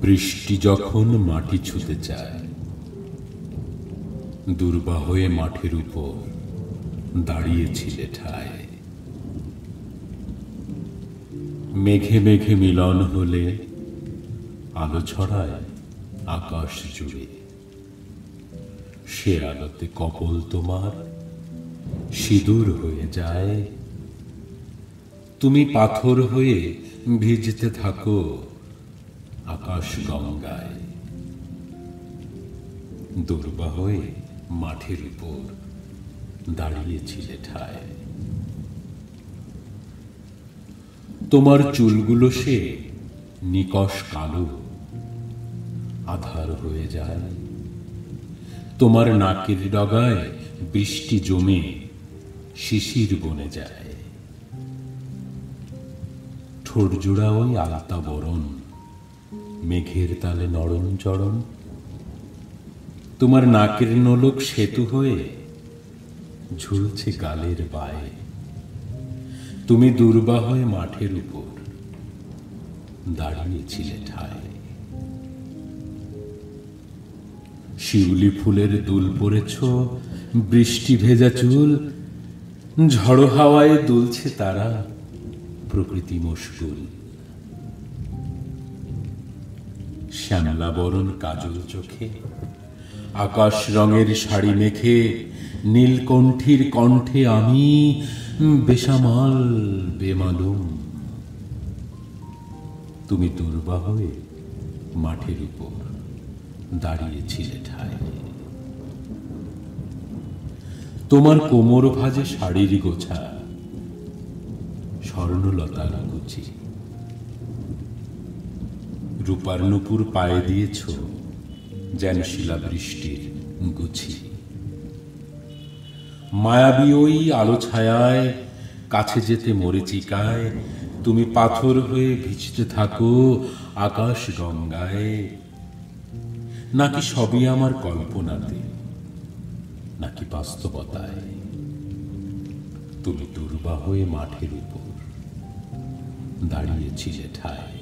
বৃষ্টি যখন মাটি ছুঁতে চায়, দুর্বা হয়ে মাঠের উপর দাঁড়িয়েছিলে ঠায়। মেঘে মেঘে মিলন হলে আলো ছড়ায় আকাশ জুড়ে, সে আলোতে কপল তোমার সিঁদুর হয়ে যায়। তুমি পাথর হয়ে ভিজতে থাকো আকাশ গঙ্গায়, দুর্বা হয়ে মাঠের উপর দাঁড়িয়েছিলে ঠায়। তোমার চুলগুলো সে নিকষ কালো, আধার হয়ে যায়। তোমার নাকের ডগায় বৃষ্টি জমে শিশির বনে যায়। ঠোঁট জোড়া ওই আলতা বরণ, মেঘের তালে নরম চরণ। তোমার নাকের নোলক সেতু হয়ে ঝুলছে গালের বায়ে। তুমি দুর্বা হয়ে মাঠের উপর দাঁড়িয়েছিলে ঠায়। শিউলি ফুলের দুল পড়েছ, বৃষ্টি ভেজা চুল, ঝড়ো হাওয়ায় দুলছে তারা, প্রকৃতি মশগুল। শ্যামলা বরণ কাজল চোখে, আকাশ রঙের শাড়ি মেখে, নীলকণ্ঠীর কণ্ঠে আমি বেসামাল বেমালুম। তুমি দুর্বা হয়ে মাঠের উপর দাঁড়িয়েছিলে ঠায়। তোমার কোমর ভাজে শাড়ির গোছা, স্বর্ণলতার কুচি। রূপার নুপুর পায়ে দিয়েছ যেন শিলা বৃষ্টির গুছি। মায়াবী ওই আলো ছায়ায় কাছে যেতে মরীচিকায়, তুমি পাথর হয়ে ভিজতে থাকো আকাশ গঙ্গায়। নাকি সবই আমার কল্পনাতে, নাকি বাস্তবতায়, তুমি দুর্বা হয়ে মাঠের উপর দাঁড়িয়েছিলে ঠায়।